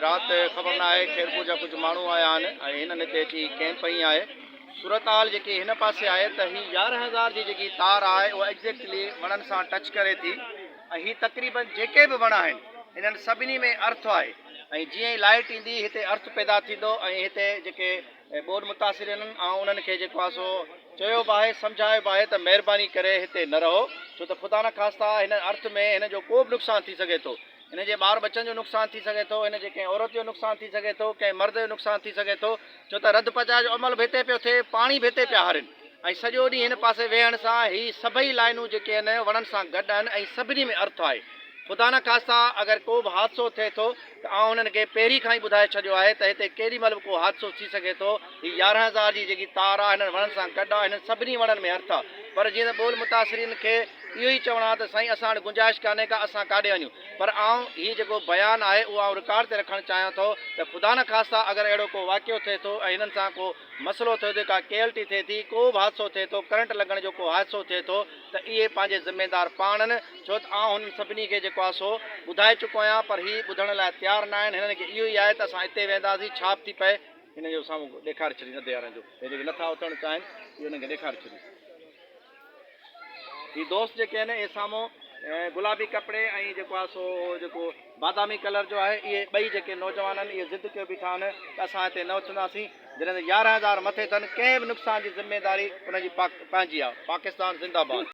रात खबर ना है खेरपुर जा कुछ मानू आया इन अची कैंप ही है सूरत हाल जी इन पास है तो ही 11,000 की तार है वो एग्जैक्टली वणन से टच करे थी ही तकरीबन जेके भी वण इन सभी में अर्थ है जी लाइट इंदी इतने अर्थ पैदा इतने बोर्ड मुतासिर उन्हनि खे सो है समझायो है तो मेहरबानी करे हिते न रहो छो तो खुदा न खास्ता इन अर्थ में इन जो को भी नुकसान थी सके तो इन जे बार बच्चन जो नुकसान थी सके तो इन जे औरत जो नुकसान थी सके तो कंहिं मर्द जो नुकसान थी सके तो छो तो रद्द पचा जो अमल भी पे थे पानी भी पे हरनि सॼो ॾींहुं हिन पासे वेहण सां ही सभई लाइनूं जेके आहिनि वणनि सां गॾु आहिनि सभिनी में अर्थ आहे खुदा न खास्ता अगर को भी हादसो थे तो उन्हनि खे पहिरीं खां ई ॿुधाए छॾियो आहे त हिते केॾी महिल को हादसो थी सघे थो ही 11,000 जी जेकी तार आहे हिननि वणनि सां गॾु आहे हिननि सभिनी वणनि में अर्थ आहे पर जीअं त ॿोल मुतासिरीन खे इहो ई चवणो आहे त साईं असां वटि गुंजाइश कान्हे का असां काॾे वञूं पर हीउ जेको बयानु आहे उहो रिकॉर्ड ते रखणु चाहियां थो त ख़ुदा न ख़ास्ता अगरि अहिड़ो को वाक़ियो थिए थो ऐं हिननि सां को मसइलो थिए थो का केएलटी थिए थी को बि हादसो थिए थो करंट लॻण जो को हादसो थिए थो त इहे पंहिंजे ज़िम्मेदार पाण आहिनि छो त हुननि सभिनी खे जेको आहे सो ॿुधाए चुको आहियां पर हीअ ॿुधण लाइ तयारु न आहिनि हिननि खे इहो ई आहे त असां हिते वेंदासीं छाप थी पए हिन जो साम्हूं ॾेखारे छॾी नदे वारनि जो हे जेके नथा उथणु चाहिनि इहो हिननि खे ॾेखारे छॾी ये दोस्त जेके आहिनि इहे साम्हूं गुलाबी कपिड़े ऐं जेको आहे सो जेको बादामी कलर जो आहे इहे ॿई जेके नौजवान आहिनि इहे ज़िद कयो बीठा आहिनि त असां हिते न उथंदासीं जॾहिं 11,000 मथे अथनि कंहिं बि नुक़सान जी ज़िम्मेदारी उनजी पंहिंजी आहे पाकिस्तान ज़िंदाबाद।